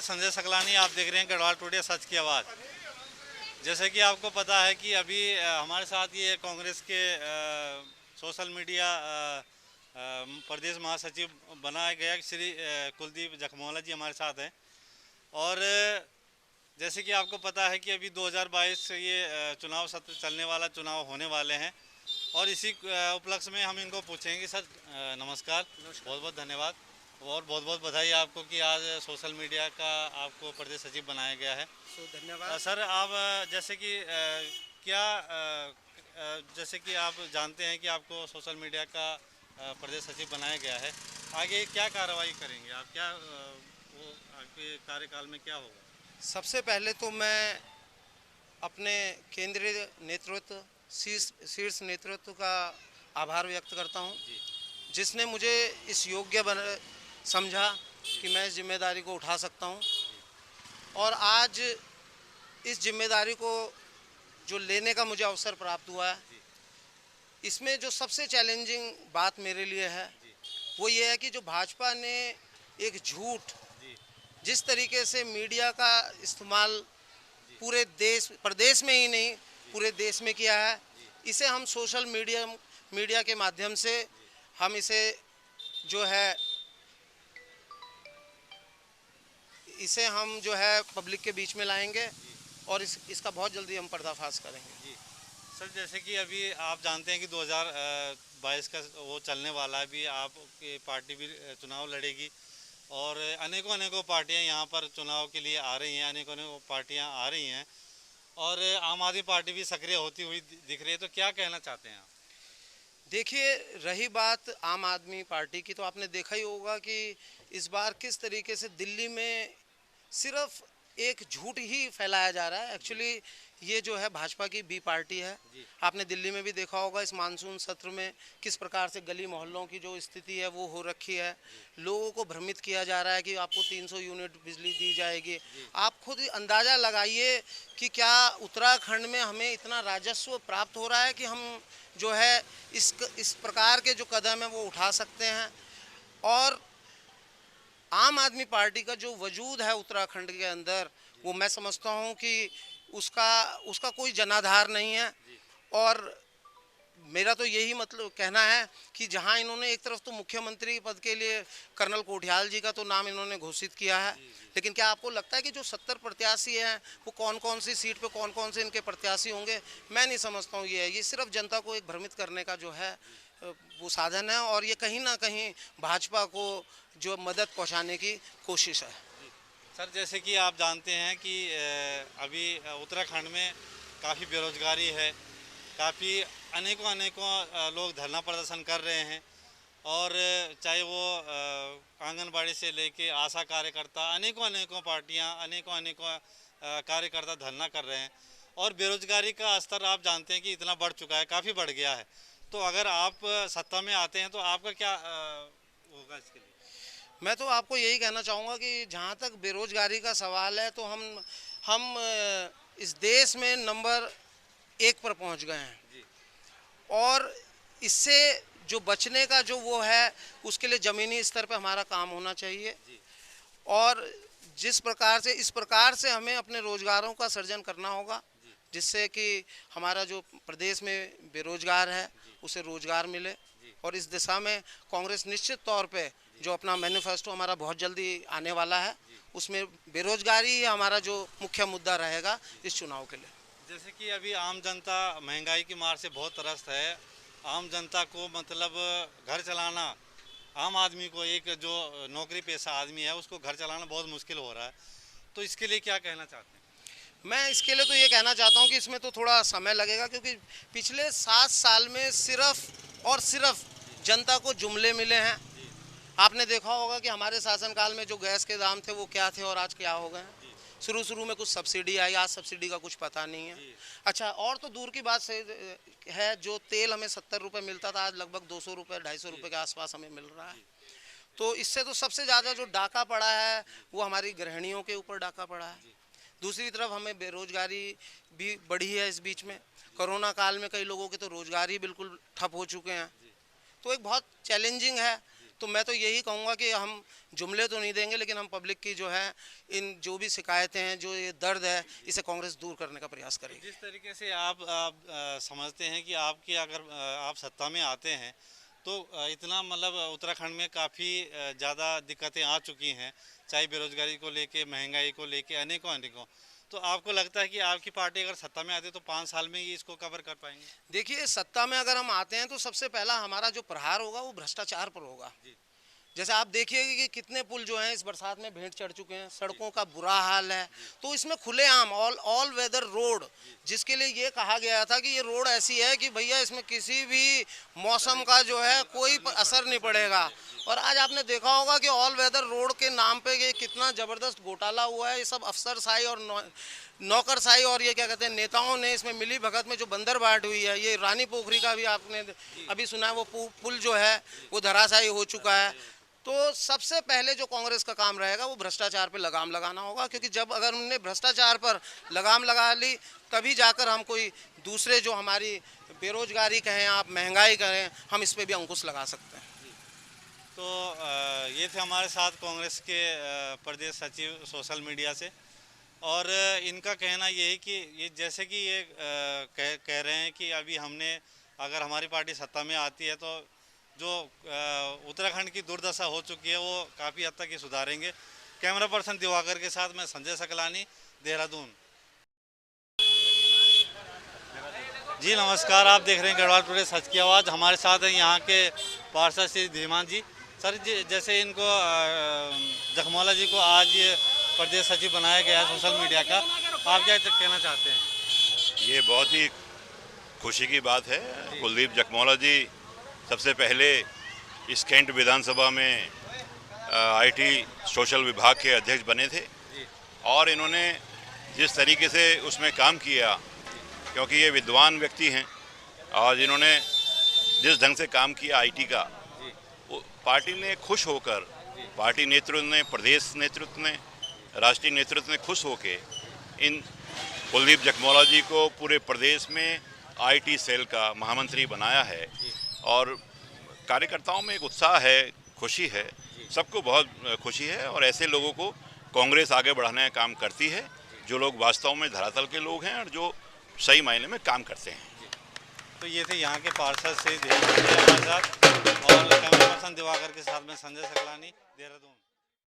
संजय सकलानी, आप देख रहे हैं गढ़वाल टुडे सच की आवाज़। जैसे कि आपको पता है कि अभी हमारे साथ ये कांग्रेस के सोशल मीडिया प्रदेश महासचिव बनाया गया श्री कुलदीप जखमौला जी हमारे साथ हैं। और जैसे कि आपको पता है कि अभी 2022 ये चुनाव सत्र चलने वाला, चुनाव होने वाले हैं। और इसी उपलक्ष्य में हम इनको पूछेंगे। सर नमस्कार, बहुत बहुत धन्यवाद और बहुत बहुत बधाई आपको कि आज सोशल मीडिया का आपको प्रदेश सचिव बनाया गया है। धन्यवाद सर, आप जैसे कि क्या जैसे कि आप जानते हैं कि आपको सोशल मीडिया का प्रदेश सचिव बनाया गया है, आगे क्या कार्रवाई करेंगे आप? क्या वो आपके कार्यकाल में क्या होगा? सबसे पहले तो मैं अपने केंद्रीय नेतृत्व, शीर्ष नेतृत्व का आभार व्यक्त करता हूं, जिसने मुझे इस योग्य समझा कि मैं इस जिम्मेदारी को उठा सकता हूं। और आज इस जिम्मेदारी को जो लेने का मुझे अवसर प्राप्त हुआ है, इसमें जो सबसे चैलेंजिंग बात मेरे लिए है वो ये है कि जो भाजपा ने एक झूठ, जिस तरीके से मीडिया का इस्तेमाल पूरे प्रदेश में ही नहीं पूरे देश में किया है, इसे हम सोशल मीडिया के माध्यम से हम इसे जो है पब्लिक के बीच में लाएंगे और इसका बहुत जल्दी हम पर्दाफाश करेंगे। जी सर, जैसे कि अभी आप जानते हैं कि 2022 का वो चलने वाला है, अभी आपकी पार्टी भी चुनाव लड़ेगी और अनेकों पार्टियां यहाँ पर चुनाव के लिए आ रही हैं, अनेकों पार्टियां आ रही हैं और आम आदमी पार्टी भी सक्रिय होती हुई दिख रही है। तो क्या कहना चाहते हैं आप? देखिए, रही बात आम आदमी पार्टी की, तो आपने देखा ही होगा कि इस बार किस तरीके से दिल्ली में सिर्फ एक झूठ ही फैलाया जा रहा है। एक्चुअली ये जो है भाजपा की बी पार्टी है। आपने दिल्ली में भी देखा होगा इस मानसून सत्र में किस प्रकार से गली मोहल्लों की जो स्थिति है वो हो रखी है। लोगों को भ्रमित किया जा रहा है कि आपको 300 यूनिट बिजली दी जाएगी। आप खुद अंदाज़ा लगाइए कि क्या उत्तराखंड में हमें इतना राजस्व प्राप्त हो रहा है कि हम जो है इस प्रकार के जो कदम है वो उठा सकते हैं। और आम आदमी पार्टी का जो वजूद है उत्तराखंड के अंदर, वो मैं समझता हूँ कि उसका कोई जनाधार नहीं है। और मेरा तो यही मतलब कहना है कि जहां इन्होंने एक तरफ तो मुख्यमंत्री पद के लिए कर्नल कोठियाल जी का तो नाम इन्होंने घोषित किया है, लेकिन क्या आपको लगता है कि जो 70 प्रत्याशी हैं वो कौन कौन सी सीट पे कौन से इनके प्रत्याशी होंगे? मैं नहीं समझता हूँ। ये सिर्फ जनता को एक भ्रमित करने का जो है वो साधन है और ये कहीं ना कहीं भाजपा को जो मदद पहुँचाने की कोशिश है। सर, जैसे कि आप जानते हैं कि अभी उत्तराखंड में काफ़ी बेरोजगारी है, काफ़ी अनेकों लोग धरना प्रदर्शन कर रहे हैं और चाहे वो आंगनबाड़ी से लेके आशा कार्यकर्ता, अनेकों पार्टियां, अनेकों कार्यकर्ता धरना कर रहे हैं और बेरोजगारी का स्तर आप जानते हैं कि इतना बढ़ चुका है, काफ़ी बढ़ गया है। तो अगर आप सत्ता में आते हैं तो आपका क्या होगा इसके लिए? मैं तो आपको यही कहना चाहूँगा कि जहाँ तक बेरोजगारी का सवाल है तो हम इस देश में नंबर 1 पर पहुँच गए हैं। और इससे जो बचने का जो वो है उसके लिए ज़मीनी स्तर पर हमारा काम होना चाहिए। और इस प्रकार से हमें अपने रोजगारों का सृजन करना होगा, जिससे कि हमारा जो प्रदेश में बेरोजगार है उसे रोजगार मिले। और इस दिशा में कांग्रेस निश्चित तौर पे जो अपना मैनिफेस्टो हमारा बहुत जल्दी आने वाला है, उसमें बेरोजगारी ही हमारा जो मुख्य मुद्दा रहेगा इस चुनाव के लिए। जैसे कि अभी आम जनता महंगाई की मार से बहुत त्रस्त है। आम जनता को मतलब घर चलाना, आम आदमी को, एक जो नौकरी पेशा आदमी है उसको घर चलाना बहुत मुश्किल हो रहा है। तो इसके लिए क्या कहना चाहते हैं? मैं इसके लिए तो ये कहना चाहता हूँ कि इसमें तो थोड़ा समय लगेगा, क्योंकि पिछले 7 साल में सिर्फ और सिर्फ जनता को जुमले मिले हैं। आपने देखा होगा कि हमारे शासनकाल में जो गैस के दाम थे वो क्या थे और आज क्या हो गए हैं। शुरू में कुछ सब्सिडी आई, आज सब्सिडी का कुछ पता नहीं है। अच्छा, और तो दूर की बात है, जो तेल हमें 70 रुपये मिलता था आज लगभग 200 रुपये 250 रुपये के आसपास हमें मिल रहा है। तो इससे तो सबसे ज़्यादा जो डाका पड़ा है वो हमारी गृहिणियों के ऊपर डाका पड़ा है। दूसरी तरफ हमें बेरोजगारी भी बढ़ी है। इस बीच में कोरोना काल में कई लोगों के तो रोजगार ही बिल्कुल ठप हो चुके हैं। तो एक बहुत चैलेंजिंग है तो मैं तो यही कहूँगा कि हम जुमले तो नहीं देंगे, लेकिन हम पब्लिक की जो है इन जो भी शिकायतें हैं, जो ये दर्द है, इसे कांग्रेस दूर करने का प्रयास करेगी। जिस तरीके से आप समझते हैं कि आपकी अगर आप सत्ता में आते हैं तो इतना मतलब उत्तराखंड में काफ़ी ज़्यादा दिक्कतें आ चुकी हैं, चाहे बेरोजगारी को लेके, महंगाई को लेके, अनेकों अनेकों। तो आपको लगता है कि आपकी पार्टी अगर सत्ता में आती है तो 5 साल में ही इसको कवर कर पाएंगे? देखिए, सत्ता में अगर हम आते हैं तो सबसे पहला हमारा जो प्रहार होगा वो भ्रष्टाचार पर होगा। जी। जैसे आप देखिए कि कितने पुल जो हैं इस बरसात में भेंट चढ़ चुके हैं, सड़कों का बुरा हाल है। तो इसमें खुलेआम ऑल वेदर रोड, जिसके लिए ये कहा गया था कि ये रोड ऐसी है कि भैया इसमें किसी भी मौसम का जो है कोई असर नहीं पड़ेगा। और आज आपने देखा होगा कि ऑल वेदर रोड के नाम पे ये कितना ज़बरदस्त घोटाला हुआ है। ये सब अफसरशाही और नौकरशाही और ये क्या कहते हैं नेताओं ने इसमें मिली भगत में जो बंदरबाट हुई है। ये रानी पोखरी का भी आपने अभी सुना है, वो पुल जो है वो धराशायी हो चुका है। तो सबसे पहले जो कांग्रेस का काम रहेगा वो भ्रष्टाचार पे लगाम लगाना होगा, क्योंकि जब अगर हमने भ्रष्टाचार पर लगाम लगा ली तभी जाकर हम कोई दूसरे जो हमारी बेरोजगारी कहें, आप महंगाई कहें, हम इस पे भी अंकुश लगा सकते हैं। तो ये थे हमारे साथ कांग्रेस के प्रदेश सचिव सोशल मीडिया से, और इनका कहना ये है कि ये जैसे कि ये कह रहे हैं कि अभी हमने अगर हमारी पार्टी सत्ता में आती है तो जो उत्तराखंड की दुर्दशा हो चुकी है वो काफ़ी हद तक ये सुधारेंगे। कैमरा पर्सन दिवाकर के साथ मैं संजय सकलानी, देहरादून। जी नमस्कार, आप देख रहे हैं गढ़वाल टुडे सच की आवाज़। हमारे साथ हैं यहाँ के पार्षद श्री धीमान जी। सर जी, जैसे इनको जखमौला जी को आज प्रदेश सचिव बनाया गया है सोशल मीडिया का, आप क्या कहना चाहते हैं? ये बहुत ही खुशी की बात है। कुलदीप जखमौला जी सबसे पहले इस कैंट विधानसभा में आईटी सोशल विभाग के अध्यक्ष बने थे, और इन्होंने जिस तरीके से उसमें काम किया, क्योंकि ये विद्वान व्यक्ति हैं, और इन्होंने जिस ढंग से काम किया आईटी का, वो पार्टी ने खुश होकर, पार्टी नेतृत्व ने, प्रदेश नेतृत्व ने, राष्ट्रीय नेतृत्व ने खुश होकर इन कुलदीप जखमौला जी को पूरे प्रदेश में आईटी सेल का महामंत्री बनाया है। और कार्यकर्ताओं में एक उत्साह है, खुशी है, सबको बहुत खुशी है। और ऐसे लोगों को कांग्रेस आगे बढ़ाने का काम करती है, जो लोग वास्तव में धरातल के लोग हैं और जो सही मायने में काम करते हैं। तो ये थे यहाँ के पार्षद श्री धीमान जी हमारे साथ, और कैमरा पर्सन दिवाकर के साथ में संजय सकलानी, देहरादून।